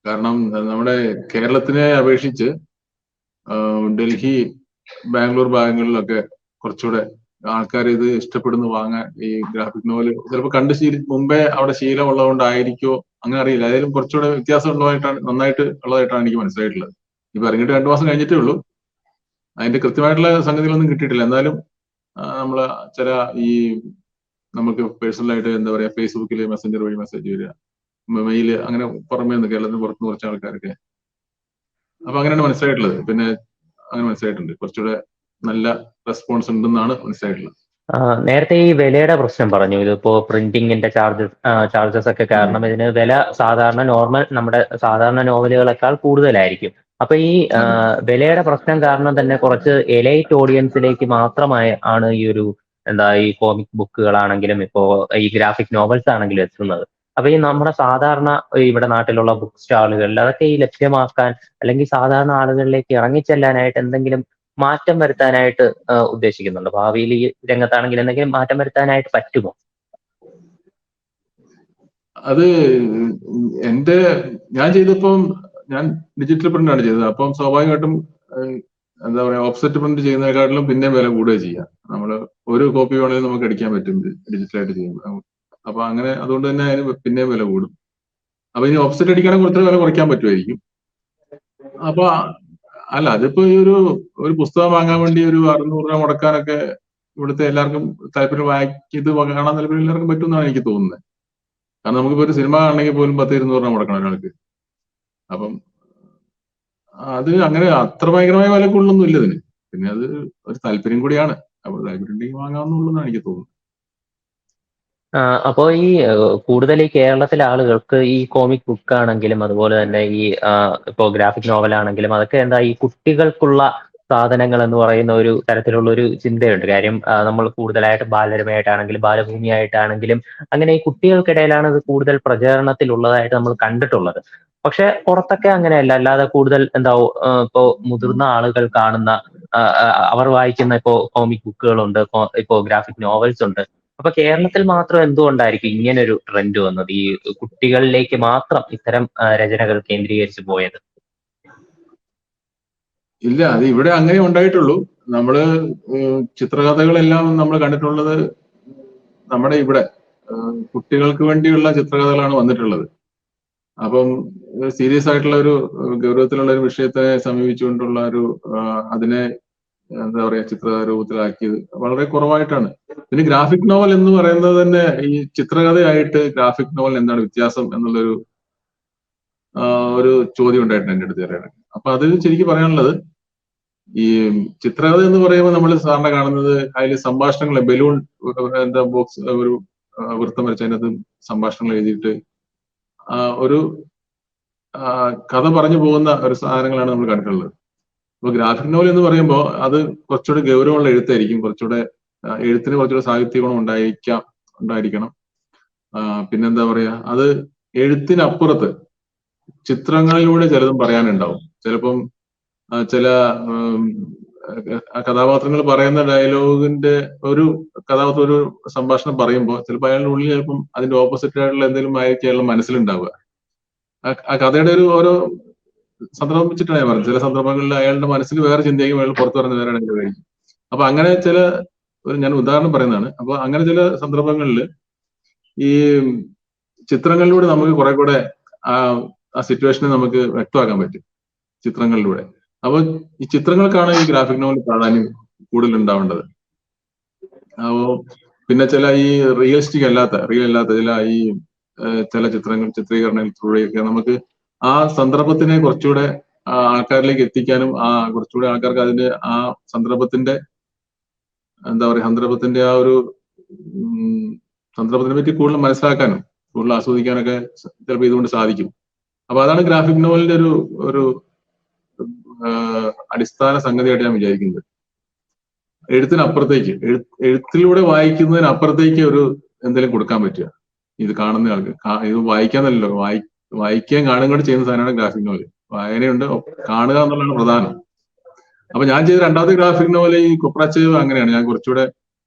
കാരണം നമ്മുടെ കേരളത്തിനെ അപേക്ഷിച്ച് ഡൽഹി, ബാംഗ്ലൂർ ഭാഗങ്ങളിലൊക്കെ കുറച്ചുകൂടെ ആൾക്കാർ ഇത് ഇഷ്ടപ്പെടുന്നു വാങ്ങാൻ. ഈ ഗ്രാഫിക് നോവൽ ചിലപ്പോൾ മുമ്പേ അവിടെ ശീലമുള്ളതുകൊണ്ടായിരിക്കോ, അങ്ങനെ അറിയില്ല. ഏതായാലും കുറച്ചുകൂടെ വ്യത്യാസം ഉള്ളതായിട്ടാണ്, നന്നായിട്ട് ഉള്ളതായിട്ടാണ് എനിക്ക് മനസ്സിലായിട്ടുള്ളത്. ഇപ്പൊ ഇറങ്ങിയിട്ട് 2 മാസം കഴിഞ്ഞിട്ടേ ഉള്ളൂ. അതിന്റെ കൃത്യമായിട്ടുള്ള സംഗതികളൊന്നും കിട്ടിയിട്ടില്ല. എന്നാലും നമ്മള് ചില ഈ നമുക്ക് പേഴ്സണലായിട്ട് എന്താ പറയാ, ഫേസ്ബുക്കിൽ മെസ്സഞ്ചർ വഴി മെസ്സേജ് വരിക, മെയില്, അങ്ങനെ പുറമേ നിന്ന് കേരളത്തിന് പുറത്തുനിന്ന് കുറച്ച് ആൾക്കാരൊക്കെ. അപ്പൊ അങ്ങനെയാണ് മനസ്സിലായിട്ടുള്ളത്. പിന്നെ അങ്ങനെ മനസ്സിലായിട്ടുണ്ട്, കുറച്ചുകൂടെ നല്ല റെസ്പോൺസ് ഉണ്ടെന്നാണ് മനസ്സിലായിട്ടുള്ളത്. നേരത്തെ ഈ വിലയുടെ പ്രശ്നം പറഞ്ഞു. ഇതിപ്പോ പ്രിന്റിങ്ങിന്റെ ചാർജസ് ഒക്കെ ഉം. കാരണം ഇതിന് വില സാധാരണ നമ്മുടെ സാധാരണ നോവലുകളെക്കാൾ കൂടുതലായിരിക്കും. അപ്പൊ ഈ അതെ. വിലയുടെ പ്രശ്നം കാരണം തന്നെ കുറച്ച് എലൈറ്റ് ഓഡിയൻസിലേക്ക് മാത്രമായി ആണ് ഈ ഒരു ഈ കോമിക് ബുക്കുകളാണെങ്കിലും ഇപ്പോ ഈ ഗ്രാഫിക് നോവൽസ് ആണെങ്കിലും എത്തുന്നത്. അപ്പൊ ഈ നമ്മുടെ സാധാരണ ഇവിടെ നാട്ടിലുള്ള ബുക്ക് സ്റ്റാളുകളിൽ അതൊക്കെ ഈ ലഭ്യമാക്കാൻ, അല്ലെങ്കിൽ സാധാരണ ആളുകളിലേക്ക് ഇറങ്ങിച്ചെല്ലാനായിട്ട് എന്തെങ്കിലും മാറ്റം വരുത്താനായിട്ട് ഉദ്ദേശിക്കുന്നുണ്ട്? ഭാവിയിൽ ഈ രംഗത്താണെങ്കിൽ എന്തെങ്കിലും മാറ്റം വരുത്താനായിട്ട് പറ്റുമോ? അത് എന്റെ ഞാൻ ചെയ്തപ്പം ഞാൻ ഡിജിറ്റൽ പ്രിന്റ് ആണ് ചെയ്തത്. അപ്പം സ്വാഭാവികമായിട്ടും എന്താ പറയാ, ഓഫ്സെറ്റ് പ്രിന്റ് ചെയ്യുന്നതിനെക്കാട്ടിലും പിന്നെ വില കൂടുകയും ചെയ്യാം. നമ്മള് ഒരു കോപ്പി വേണമെങ്കിൽ നമുക്ക് അടിക്കാൻ പറ്റും ഡിജിറ്റലായിട്ട് ചെയ്യുമ്പോൾ. അപ്പൊ അങ്ങനെ അതുകൊണ്ട് തന്നെ അതിന് പിന്നെ വില കൂടും. അപ്പൊ ഇനി ഓഫ്സെറ്റ് അടിക്കുകയാണെങ്കിൽ കുറച്ച് വില കുറയ്ക്കാൻ പറ്റുമായിരിക്കും. അപ്പൊ അല്ല, അതിപ്പോ ഈ ഒരു പുസ്തകം വാങ്ങാൻ വേണ്ടി ഒരു 600 രൂപ മുടക്കാനൊക്കെ ഇവിടുത്തെ എല്ലാവർക്കും താല്പര്യം, ഇത് കാണാൻ താല്പര്യം എല്ലാവർക്കും പറ്റുമെന്നാണ് എനിക്ക് തോന്നുന്നത്. കാരണം നമുക്കിപ്പോ ഒരു സിനിമ കാണണമെങ്കിൽ പോലും 10-200 രൂപ മുടക്കണം ഒരാൾക്ക്. അപ്പം അത് അങ്ങനെ അത്ര ഭയങ്കരമായ വില കൊള്ളൊന്നും ഇല്ല ഇതിന്. പിന്നെ അത് ഒരു താല്പര്യം കൂടിയാണ്. അപ്പൊ താല്പര്യം ഉണ്ടെങ്കിൽ വാങ്ങാവുന്നുള്ളതാണ് എനിക്ക് തോന്നുന്നത്. അപ്പോൾ ഈ കൂടുതൽ ഈ കേരളത്തിലെ ആളുകൾക്ക് ഈ കോമിക് ബുക്ക് ആണെങ്കിലും അതുപോലെ തന്നെ ഈ ഇപ്പോ ഗ്രാഫിക് നോവൽ ആണെങ്കിലും അതൊക്കെ ഈ കുട്ടികൾക്കുള്ള സാധനങ്ങൾ എന്ന് പറയുന്ന ഒരു തരത്തിലുള്ള ഒരു ചിന്തയുണ്ട്. കാര്യം നമ്മൾ കൂടുതലായിട്ട് ബാലരമയായിട്ടാണെങ്കിലും ബാലഭൂമിയായിട്ടാണെങ്കിലും അങ്ങനെ ഈ കുട്ടികൾക്കിടയിലാണ് ഇത് കൂടുതൽ പ്രചാരണത്തിലുള്ളതായിട്ട് നമ്മൾ കണ്ടിട്ടുള്ളത്. പക്ഷെ പുറത്തൊക്കെ അങ്ങനെയല്ല. അല്ലാതെ കൂടുതൽ ഇപ്പോ മുതിർന്ന ആളുകൾ കാണുന്ന അവർ വായിക്കുന്ന ഇപ്പോ കോമിക് ബുക്കുകളുണ്ട്, ഇപ്പോ ഗ്രാഫിക് നോവൽസ് ഉണ്ട്. അപ്പൊ കേരളത്തിൽ മാത്രം എന്തുകൊണ്ടായിരിക്കും ഇങ്ങനൊരു ട്രെൻഡ് വന്നത്, ഈ കുട്ടികളിലേക്ക് മാത്രം ഇത്തരം രചനകൾ കേന്ദ്രീകരിച്ച് പോയത്? ഇല്ല, അത് ഇവിടെ അങ്ങനെ ഉണ്ടായിട്ടുള്ളൂ. നമ്മള് ചിത്രകഥകളെല്ലാം നമ്മൾ കണ്ടിട്ടുള്ളത് നമ്മുടെ ഇവിടെ കുട്ടികൾക്ക് വേണ്ടിയുള്ള ചിത്രകഥകളാണ് വന്നിട്ടുള്ളത്. അപ്പം സീരിയസ് ആയിട്ടുള്ള ഒരു ഗൗരവത്തിലുള്ള ഒരു വിഷയത്തെ സമീപിച്ചുകൊണ്ടുള്ള അതിനെ എന്താ പറയാ, ചിത്രരൂപത്തിലാക്കിയത് വളരെ കുറവായിട്ടാണ്. പിന്നെ ഗ്രാഫിക് നോവൽ എന്ന് പറയുന്നത് തന്നെ ഈ ചിത്രകഥയായിട്ട് ഗ്രാഫിക് നോവൽ എന്താണ് വ്യത്യാസം എന്നുള്ളൊരു ഒരു ചോദ്യം ഉണ്ടായിട്ടുണ്ട് എന്റെ അടുത്ത് പറയാൻ. അപ്പൊ അത് ശരിക്കും പറയാനുള്ളത്, ഈ ചിത്രകഥ എന്ന് പറയുമ്പോൾ നമ്മൾ സാധാരണ കാണുന്നത് അതിൽ സംഭാഷണങ്ങൾ, ബലൂൺ എന്താ ബോക്സ്, ഒരു വൃത്തം വരച്ച് അതിനകത്ത് സംഭാഷണങ്ങൾ എഴുതിയിട്ട് ഒരു കഥ പറഞ്ഞു പോകുന്ന ഒരു സാധനങ്ങളാണ് നമ്മൾ കണ്ടിട്ടുള്ളത്. അപ്പൊ ഗ്രാഫിക് നോവൽ എന്ന് പറയുമ്പോൾ അത് കുറച്ചുകൂടെ ഗൗരവമുള്ള എഴുത്തായിരിക്കും. കുറച്ചുകൂടെ എഴുത്തിന് കുറച്ചുകൂടെ സാഹിത്യ ഗുണം ഉണ്ടായിരിക്കണം. പിന്നെന്താ പറയാ, അത് എഴുത്തിനപ്പുറത്ത് ചിത്രങ്ങളിലൂടെ ചിലതും പറയാനുണ്ടാവും. ചിലപ്പം ചില കഥാപാത്രങ്ങൾ പറയുന്ന ഡയലോഗിന്റെ ഒരു കഥാപാത്രം ഒരു സംഭാഷണം പറയുമ്പോൾ ചിലപ്പോൾ അയാളുടെ ഉള്ളിൽ ചിലപ്പം അതിന്റെ ഓപ്പോസിറ്റ് ആയിട്ടുള്ള എന്തെങ്കിലും ആയിരിക്കും അയാളുടെ മനസ്സിലുണ്ടാവുക. ആ കഥയുടെ ഓരോ സന്ദർഭം വെച്ചിട്ടാണ് ഞാൻ പറഞ്ഞത്. ചില സന്ദർഭങ്ങളിൽ അയാളുടെ മനസ്സിൽ വേറെ ചിന്തയും അയാൾ പുറത്തു പറഞ്ഞ വേറെ ആയിരിക്കും. അപ്പൊ അങ്ങനെ ഞാൻ ഉദാഹരണം പറയുന്നതാണ്. അപ്പൊ അങ്ങനെ ചില സന്ദർഭങ്ങളിൽ ഈ ചിത്രങ്ങളിലൂടെ നമുക്ക് കുറെ കൂടെ ആ സിറ്റുവേഷനെ നമുക്ക് വ്യക്തമാക്കാൻ പറ്റും ചിത്രങ്ങളിലൂടെ. അപ്പൊ ഈ ചിത്രങ്ങൾക്കാണ് ഈ ഗ്രാഫിക് നോവൽ പ്രാധാന്യം കൂടുതൽ ഉണ്ടാവേണ്ടത്. അപ്പോ പിന്നെ ചില ഈ റിയൽ അല്ലാത്ത ചില ചിത്രീകരണത്തിലൂടെയൊക്കെ നമുക്ക് ആ സന്ദർഭത്തിനെ കുറച്ചുകൂടെ ആൾക്കാരിലേക്ക് എത്തിക്കാനും കുറച്ചുകൂടെ ആൾക്കാർക്ക് അതിന്റെ ആ സന്ദർഭത്തിന്റെ എന്താ പറയാ, സന്ദർഭത്തിനെ പറ്റി കൂടുതൽ മനസ്സിലാക്കാനും കൂടുതൽ ആസ്വദിക്കാനൊക്കെ ചിലപ്പോൾ ഇതുകൊണ്ട് സാധിക്കും. അപ്പൊ അതാണ് ഗ്രാഫിക് നോവലിന്റെ ഒരു അടിസ്ഥാന സംഗതിയായിട്ട് ഞാൻ വിചാരിക്കുന്നത്. എഴുത്തിനപ്പുറത്തേക്ക്, എഴുത്തിലൂടെ വായിക്കുന്നതിനപ്പുറത്തേക്ക് എന്തെങ്കിലും കൊടുക്കാൻ പറ്റുക. ഇത് കാണുന്ന ആൾക്ക്. ഇത് വായിക്കാന്നല്ലോ, വായിക്കുകയും കാണുകയും കൂടെ ചെയ്യുന്ന സാധനമാണ് ഗ്രാഫിക് നോവൽ. വായനയുണ്ട്, കാണുക എന്നുള്ളതാണ് പ്രധാനം. അപ്പൊ ഞാൻ ചെയ്ത രണ്ടാമത്തെ ഗ്രാഫിക് നോവൽ ഈ കൊപ്രാച്ച് അങ്ങനെയാണ്. ഞാൻ കുറച്ചുകൂടെ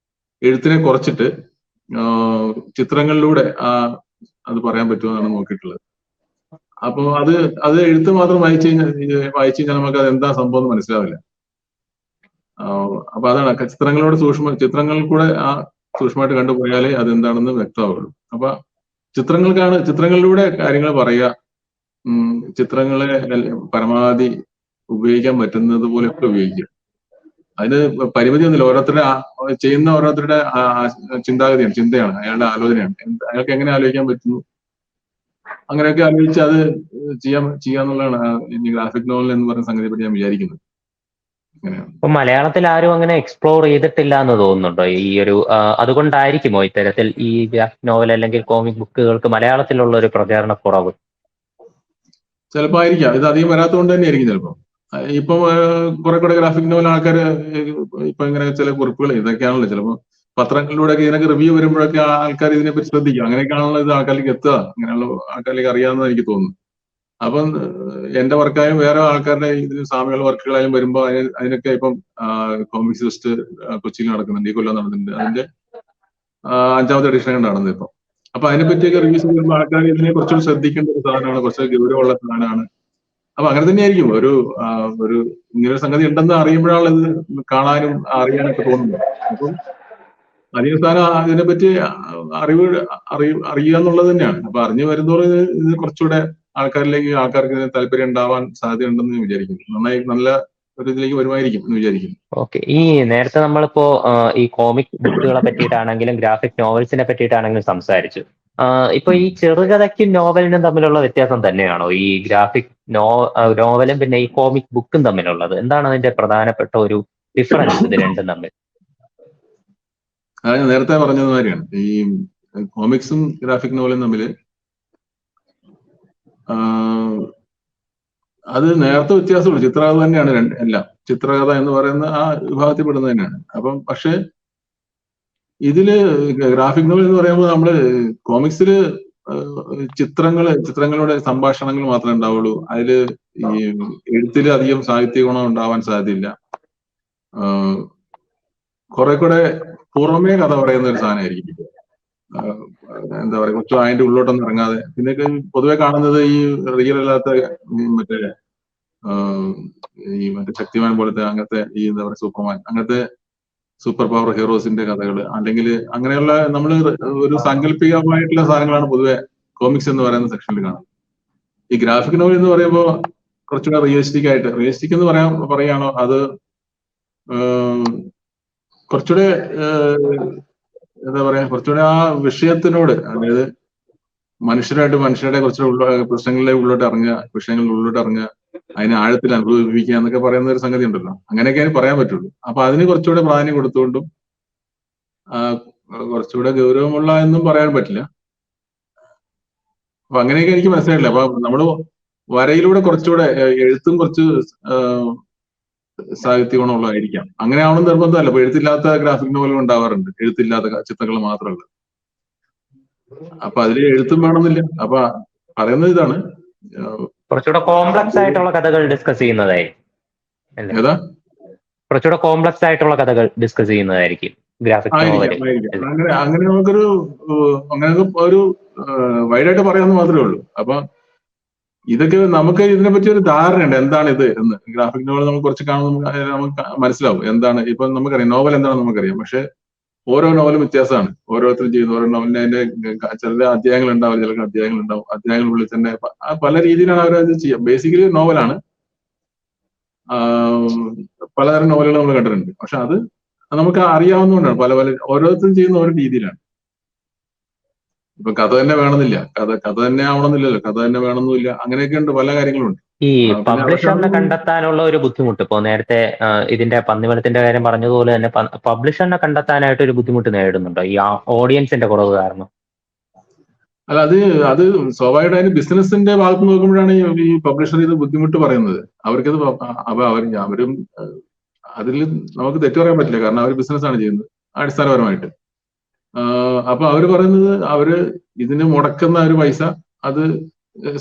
എഴുത്തിനെ കുറച്ചിട്ട് ചിത്രങ്ങളിലൂടെ അത് പറയാൻ പറ്റുമെന്നാണ് നോക്കിയിട്ടുള്ളത്. അപ്പൊ അത് എഴുത്ത് മാത്രം വായിച്ചു കഴിഞ്ഞാൽ നമുക്ക് അത് എന്താ സംഭവം എന്ന് മനസ്സിലാവില്ല. അപ്പൊ അതാണ് ചിത്രങ്ങളോട് ചിത്രങ്ങളിൽ കൂടെ സൂക്ഷ്മമായിട്ട് കണ്ടുപോയാലേ അതെന്താണെന്ന് വ്യക്തമാവുള്ളൂ. അപ്പൊ ചിത്രങ്ങളിലൂടെ കാര്യങ്ങൾ പറയുക, ചിത്രങ്ങളെ പരമാവധി ഉപയോഗിക്കാൻ പറ്റുന്നത് പോലെയൊക്കെ ഉപയോഗിക്കുക. അതിന് പരിമിതി ഒന്നുമില്ല. ഓരോരുത്തരുടെ ചിന്തയാണ്, അയാളുടെ ആലോചനയാണ്. അയാൾക്ക് എങ്ങനെ ആലോചിക്കാൻ പറ്റുന്നു, അങ്ങനെയൊക്കെ ആലോചിച്ച് അത് ചെയ്യാന്നുള്ളതാണ് ഗ്രാഫിക് നോവൽ എന്ന് പറയുന്ന സംഗതിയെ പറ്റി ഞാൻ വിചാരിക്കുന്നത്. ഇപ്പൊ മലയാളത്തിൽ ആരും അങ്ങനെ എക്സ്പ്ലോർ ചെയ്തിട്ടില്ല എന്ന് തോന്നുന്നുണ്ടോ? ഈ ഒരു അതുകൊണ്ടായിരിക്കുമോ ഇത്തരത്തിൽ ഈ ഗ്രാഫിക് നോവൽ അല്ലെങ്കിൽ കോമിക് ബുക്കുകൾക്ക് മലയാളത്തിലുള്ള ഒരു പ്രചാരണക്കുറവ്? ചിലപ്പോ ആയിരിക്കാം. ഇത് അധികം വരാത്തതുകൊണ്ട് തന്നെ ആയിരിക്കും ചിലപ്പോ. ഇപ്പൊ കുറെ ഗ്രാഫിക് നോവൽ ആൾക്കാർ ഇപ്പൊ ഇങ്ങനെ ചില കുറിപ്പുകൾ ഇതൊക്കെയാണല്ലോ, ചിലപ്പോ പത്രങ്ങളിലൂടെയൊക്കെ ഇതിനൊക്കെ റിവ്യൂ വരുമ്പോഴൊക്കെ ആൾക്കാർ ഇതിനെപ്പറ്റി ശ്രദ്ധിക്കും. അങ്ങനെയൊക്കെയാണല്ലോ ഇത് ആൾക്കാരിലേക്ക് എത്തുക, അങ്ങനെയുള്ള ആൾക്കാരിലേക്ക് അറിയാമെന്ന് എനിക്ക് തോന്നുന്നു. അപ്പം എന്റെ വർക്കായും വേറെ ആൾക്കാരുടെ ഇതിന് സാമ്യമുള്ള വർക്കുകളായാലും വരുമ്പോ അതിനൊക്കെ ഇപ്പം കോമിക്സ് ഫെസ്റ്റ് കൊച്ചിയിൽ നടക്കുന്നുണ്ട്, ഈ കൊല്ലം നടന്നിട്ടുണ്ട്. അതിന്റെ 5ാമത്തെ എഡിഷൻ നടന്നത് ഇപ്പം. അപ്പൊ അതിനെപ്പറ്റിയൊക്കെ റിവ്യൂസ് വരുമ്പോൾ ആൾക്കാർ ഇതിനെ കുറച്ചുകൂടി ശ്രദ്ധിക്കേണ്ട ഒരു സാധനമാണ്, കുറച്ച് ഗൗരവമുള്ള സാധനമാണ്. അപ്പൊ അങ്ങനെ തന്നെയായിരിക്കും ഒരു ഇങ്ങനെ സംഗതി ഉണ്ടെന്ന് അറിയുമ്പോഴാണ് ഇത് കാണാനും അറിയാനൊക്കെ തോന്നുന്നത്. അപ്പം അധികം സ്ഥാനം ഇതിനെപ്പറ്റി അറിയുക എന്നുള്ളത് തന്നെയാണ്. അപ്പൊ അറിഞ്ഞു വരുന്നതോടെ ഇത് കുറച്ചുകൂടെ ആൾക്കാർക്ക് താല്പര്യം ഉണ്ടാവാൻ സാധ്യതയുണ്ടെന്ന് വിചാരിക്കുന്നു. നല്ല ഒരു ഇതിലേക്ക് വരുമായിരിക്കും എന്ന് വിചാരിക്കുന്നു. ഓക്കെ. ഈ നേരത്തെ നമ്മളിപ്പോ ഈ കോമിക് ബുക്കുകളെ പറ്റിയിട്ടാണെങ്കിലും ഗ്രാഫിക് നോവൽസിനെ പറ്റിയിട്ടാണെങ്കിലും സംസാരിച്ചു. ഇപ്പൊ ഈ ചെറുകഥയ്ക്കും നോവലിനും തമ്മിലുള്ള വ്യത്യാസം തന്നെയാണോ ഈ ഗ്രാഫിക് നോവലും പിന്നെ ഈ കോമിക് ബുക്കും തമ്മിലുള്ളത്? എന്താണ് അതിന്റെ പ്രധാനപ്പെട്ട ഒരു ഡിഫറൻസ് ഇത് രണ്ടും തമ്മിൽ? അതായത് നേരത്തെ പറഞ്ഞതുമാതിരിയാണ് ഈ കോമിക്സും ഗ്രാഫിക് നോവലും തമ്മിൽ അത് നേരത്തെ വ്യത്യാസമുള്ളൂ. ചിത്രകഥ തന്നെയാണ് എല്ലാം. ചിത്രകഥ എന്ന് പറയുന്ന ആ വിഭാഗത്തിൽ പെടുന്നത് തന്നെയാണ്. അപ്പം പക്ഷെ ഇതില് ഗ്രാഫിക് നോവൽ എന്ന് പറയുമ്പോൾ നമ്മള് കോമിക്സില് ചിത്രങ്ങളുടെ സംഭാഷണങ്ങൾ മാത്രമേ ഉണ്ടാവുള്ളൂ. അതില് ഈ എഴുത്തില് അധികം സാഹിത്യ ഗുണം ഉണ്ടാവാൻ സാധ്യതയില്ല. കുറെ കൂടെ പുറമേ കഥ പറയുന്ന ഒരു സാധനമായിരിക്കും. എന്താ പറയാ, കുറച്ചും അതിന്റെ ഉള്ളോട്ടൊന്നും ഇറങ്ങാതെ. പിന്നെ പൊതുവെ കാണുന്നത് ഈ റിയൽ അല്ലാത്ത മറ്റേ ശക്തിമാൻ പോലത്തെ അങ്ങനത്തെ ഈ എന്താ പറയാ സൂപ്പർമാൻ, അങ്ങനത്തെ സൂപ്പർ പവർ ഹീറോസിന്റെ കഥകൾ, അല്ലെങ്കിൽ അങ്ങനെയുള്ള നമ്മൾ ഒരു സാങ്കല്പികമായിട്ടുള്ള സാധനങ്ങളാണ് പൊതുവെ കോമിക്സ് എന്ന് പറയുന്ന സെക്ഷനിൽ കാണുന്നത്. ഈ ഗ്രാഫിക് നോവൽ എന്ന് പറയുമ്പോൾ കുറച്ചുകൂടെ റിയലിസ്റ്റിക് എന്ന് പറയാണോ അത് കുറച്ചുകൂടെ എന്താ പറയാ, കുറച്ചുകൂടെ ആ വിഷയത്തിനോട്, അതായത് മനുഷ്യരുടെ കുറച്ചുകൂടെ പ്രശ്നങ്ങളിലെ ഉള്ളോട്ട് ഇറങ്ങുക, അതിനെ ആഴത്തിൽ അനുഭവിക്കുക എന്നൊക്കെ പറയുന്ന ഒരു സംഗതി ഉണ്ടല്ലോ. അങ്ങനെയൊക്കെ അതിന് പറയാൻ പറ്റുള്ളൂ. അപ്പൊ അതിന് കുറച്ചുകൂടെ പ്രാധാന്യം കൊടുത്തുകൊണ്ടും കുറച്ചുകൂടെ ഗൗരവമുള്ള എന്നും പറയാൻ പറ്റില്ല. അപ്പൊ അങ്ങനെയൊക്കെ എനിക്ക് മനസ്സിലായില്ല. അപ്പൊ നമ്മള് വരയിലൂടെ കുറച്ചുകൂടെ എഴുത്തും കുറച്ച് സാഹിത്യ ഗുണമുള്ളതായിരിക്കാം. അങ്ങനെ ആവണം നിർബന്ധമല്ല. ഇപ്പൊ എഴുത്തില്ലാത്ത ഗ്രാഫിക് നോവലും ഉണ്ടാവാറുണ്ട്, എഴുത്തില്ലാത്ത ചിത്രങ്ങൾ മാത്രമല്ല. അപ്പൊ അതിൽ എഴുത്തും വേണമെന്നില്ല. അപ്പൊ പറയുന്നത് ഇതാണ്, കുറച്ചുകൂടെ കോംപ്ലക്സ് ആയിട്ടുള്ള കഥകൾ ഡിസ്കസ് ചെയ്യുന്നതായി, കുറച്ചുകൂടെ കോംപ്ലക്സ് ആയിട്ടുള്ള കഥകൾ ഡിസ്കസ് ചെയ്യുന്നതായിരിക്കും ഗ്രാഫിക് നോവൽ. അങ്ങനെ അങ്ങനെയൊക്കെ ഒരു വൈഡായിട്ട് പറയാമെന്ന് മാത്രമേ ഉള്ളൂ. അപ്പൊ ഇതൊക്കെ നമുക്ക് ഇതിനെപ്പറ്റി ഒരു ധാരണയുണ്ട്, എന്താണ് ഇത് എന്ന്. ഗ്രാഫിക് നോവൽ നമ്മൾ കുറച്ച് കാണുമ്പോൾ നമുക്ക് മനസ്സിലാവും എന്താണ്. ഇപ്പൊ നമുക്കറിയാം നോവൽ എന്താണെന്ന് നമുക്കറിയാം. പക്ഷെ ഓരോ നോവലും വ്യത്യാസമാണ്. ഓരോരുത്തരും ചെയ്യുന്ന ഓരോ നോവലിന്റെ അതിന്റെ ചില അധ്യായങ്ങൾ ഉണ്ടാവും, ചില അധ്യായങ്ങൾ ഉണ്ടാവും. അധ്യായങ്ങളുള്ളിൽ തന്നെ പല രീതിയിലാണ് അവരത് ചെയ്യുക. ബേസിക്കലി നോവലാണ്. പലതരം നോവലുകൾ നമ്മൾ കണ്ടിട്ടുണ്ട്. പക്ഷെ അത് നമുക്ക് അറിയാവുന്നതുകൊണ്ടാണ്. പല ഓരോരുത്തരും ചെയ്യുന്ന ഓരോ രീതിയിലാണ്. ഇപ്പൊ കഥ തന്നെ വേണമെന്നില്ല, കഥ തന്നെ ആവണമെന്നില്ലല്ലോ, കഥ തന്നെ വേണമെന്നില്ല. അങ്ങനെയൊക്കെ ഉണ്ട്, പല കാര്യങ്ങളുണ്ട്. ഈ പബ്ലിഷറിനെ കണ്ടെത്താനുള്ള ഒരു ബുദ്ധിമുട്ട്, ഇപ്പോ നേരത്തെ ഇതിന്റെ പന്നിമലത്തിന്റെ കാര്യം പറഞ്ഞതുപോലെ തന്നെ പബ്ലിഷറിനെ കണ്ടെത്താനായിട്ട് ഒരു ബുദ്ധിമുട്ട് നേരിടുന്നുണ്ടോ ഈ ഓഡിയൻസിന്റെ കുറവ് കാരണം? അല്ല, അത് സ്വാഭാവികമായിട്ട് അതിന് ബിസിനസിന്റെ ഭാഗത്ത് നോക്കുമ്പോഴാണ് ഈ പബ്ലിഷർ ഇത് ബുദ്ധിമുട്ട് പറയുന്നത്. അവർക്കത് അവരും അതിൽ നമുക്ക് തെറ്റു പറയാൻ പറ്റില്ല. കാരണം അവർ ബിസിനസ്സാണ് ചെയ്യുന്നത് അടിസ്ഥാനപരമായിട്ട്. അപ്പൊ അവര് പറയുന്നത് അവര് ഇതിന് മുടക്കുന്ന ഒരു പൈസ അത്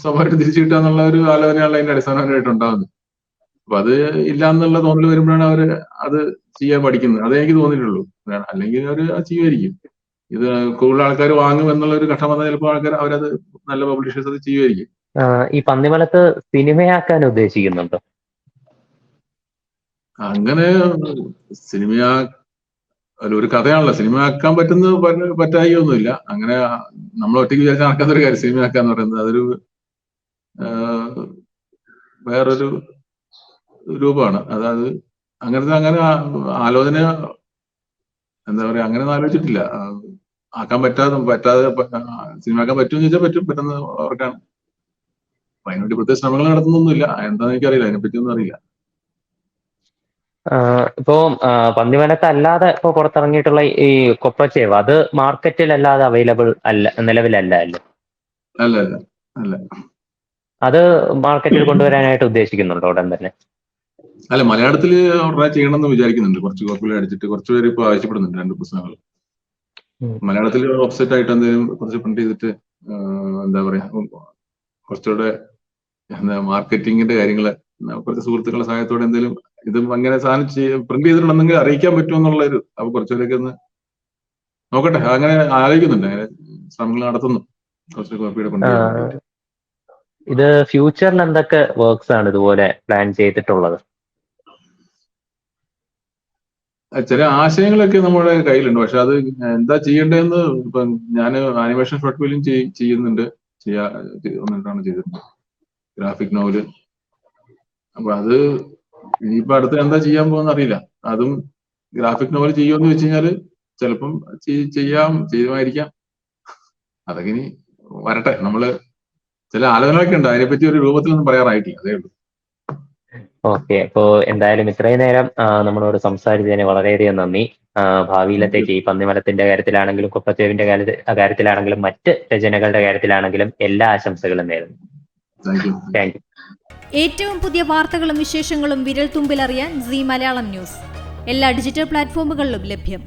സ്വഭാവമായിട്ട് തിരിച്ചു കിട്ടുക എന്നുള്ള ഒരു ആലോചനയാണ് അതിന്റെ അടിസ്ഥാനമായിട്ട് ഉണ്ടാകുന്നത്. അപ്പൊ അത് ഇല്ല എന്നുള്ള തോന്നൽ വരുമ്പോഴാണ് അവര് അത് ചെയ്യാൻ പഠിക്കുന്നത്. അതേ എനിക്ക് തോന്നിയിട്ടുള്ളൂ. അല്ലെങ്കിൽ അവര് അത് ചെയ്യുമായിരിക്കും. ഇത് കൂടുതൽ ആൾക്കാർ വാങ്ങും എന്നുള്ള ഒരു ഘട്ടം വന്നാൽ ചിലപ്പോൾ ആൾക്കാർ അവരത് നല്ല പബ്ലിഷേഴ്സ് അത് ചെയ്യുമായിരിക്കും. ഈ പന്നിമലത്ത് സിനിമയാക്കാൻ ഉദ്ദേശിക്കുന്നുണ്ടോ? അങ്ങനെ സിനിമയാ ഒരു കഥയാണല്ലോ, സിനിമയാക്കാൻ പറ്റായികയൊന്നുമില്ല. അങ്ങനെ നമ്മൾ ഒറ്റയ്ക്ക് വിചാരിച്ചാൽ നടക്കാത്ത ഒരു കാര്യം സിനിമയാക്കാന്ന് പറയുന്നത്. അതൊരു വേറൊരു രൂപമാണ്. അതായത് അങ്ങനെ ആലോചന എന്താ പറയാ, അങ്ങനെ ഒന്നും ആലോചിച്ചിട്ടില്ല. ആക്കാൻ പറ്റാതെ സിനിമയാക്കാൻ പറ്റുമെന്ന് ചോദിച്ചാൽ പറ്റും, പറ്റുന്ന അവർക്കാണ്. അപ്പൊ അതിനുവേണ്ടി പ്രത്യേക ശ്രമങ്ങൾ നടത്തുന്നൊന്നുമില്ല. എന്താണെന്ന് എനിക്കറിയില്ല, അതിനെപ്പറ്റിയൊന്നും അറിയില്ല. ഇപ്പോ പന്നിമലത്ത് അല്ലാതെ ഇപ്പൊ പുറത്തിറങ്ങിയിട്ടുള്ള ഈ കൊപ്പച്ചേവ് അത് മാർക്കറ്റിൽ അല്ലാതെ അവൈലബിൾ അല്ല, നിലവിലല്ല അല്ലേ? അല്ല അല്ല അല്ല അത് മാർക്കറ്റിൽ കൊണ്ടുവരാനായിട്ട് ഉദ്ദേശിക്കുന്നുണ്ടോ ഉടൻ തന്നെ? അല്ല, മലയാളത്തിൽ ഉടനെ ചെയ്യണമെന്ന് വിചാരിക്കുന്നുണ്ട്. കുറച്ച് കോപ്പികൾ അടിച്ചിട്ട് കുറച്ച് പേര് ഇപ്പൊ ആവശ്യപ്പെടുന്നുണ്ട് 2 പുസ്തകങ്ങൾ മലയാളത്തിൽ ഓഫ്സെറ്റ് ആയിട്ട് എന്തെങ്കിലും കുറച്ച് പ്രിന്റ് ചെയ്തിട്ട് എന്താ പറയാ, കുറച്ചുകൂടെ മാർക്കറ്റിങ്ങിന്റെ കാര്യങ്ങള് കുറച്ച് സുഹൃത്തുക്കളുടെ സഹായത്തോടെ എന്തെങ്കിലും ഇത് അങ്ങനെ സാധനം പ്രിന്റ് ചെയ്തിട്ടുണ്ടെങ്കിൽ അറിയിക്കാൻ പറ്റുമെന്നുള്ള ഒരു, അപ്പൊ കുറച്ചുപേരൊക്കെ ഒന്ന് നോക്കട്ടെ, അങ്ങനെ ആലോചിക്കുന്നുണ്ട്, അങ്ങനെ ശ്രമങ്ങൾ നടത്തുന്നു കുറച്ച് കോപ്പിയുടെ പ്രിന്റ് ചെയ്യാൻ വേണ്ടിയിട്ട്. ഇത് ഫ്യൂച്ചറിൽ എന്തൊക്കെ വർക്ക്സ് ആണ് ഇതുപോലെ പ്ലാൻ ചെയ്തിട്ടുള്ളത്? ചില ആശയങ്ങളൊക്കെ നമ്മുടെ കയ്യിലുണ്ട്. പക്ഷെ അത് എന്താ ചെയ്യേണ്ടതെന്ന് ഇപ്പൊ ഞാൻ ആനിമേഷൻ ഷോർട്ട് ഫിലിം ചെയ്യുന്നുണ്ട്, ഒന്നിട്ടാണ് ചെയ്തിട്ടുണ്ട്, ഗ്രാഫിക് നോവല്. അപ്പൊ അത് ഇനിയിപ്പോ അടുത്ത് എന്താ ചെയ്യാൻ പോകുന്ന അറിയില്ല. അതും ഗ്രാഫിക് നോവൽ ചെയ്യുമെന്ന് വെച്ച് കഴിഞ്ഞാല് ചിലപ്പം ചെയ്യുമായിരിക്കാം. അതൊക്കെ ഇനി വരട്ടെ. നമ്മള് ചില ആലോചനകളൊക്കെ ഉണ്ട്, അതിനെപ്പറ്റി ഒരു രൂപത്തിലൊന്നും പറയാറായിട്ടില്ല, അതേ ഉള്ളൂ. ഓക്കെ, അപ്പോ എന്തായാലും ഇത്രയും നേരം നമ്മളോട് സംസാരിച്ചതിന് വളരെയധികം നന്ദി. ഭാവിയിലത്തേക്ക് ഈ പന്നിമലത്തിന്റെ കാര്യത്തിലാണെങ്കിലും കൊപ്പച്ചേവിന്റെ കാര്യത്തിലാണെങ്കിലും മറ്റ് രചനകളുടെ കാര്യത്തിലാണെങ്കിലും എല്ലാ ആശംസകളും നേരുന്നു. Thank you. ഏറ്റവും പുതിയ വാർത്തകളും വിശേഷങ്ങളും വിരൽ തുമ്പിലറിയാൻ സീ മലയാളം ന്യൂസ് എല്ലാ ഡിജിറ്റൽ പ്ലാറ്റ്ഫോമുകളിലും ലഭ്യം.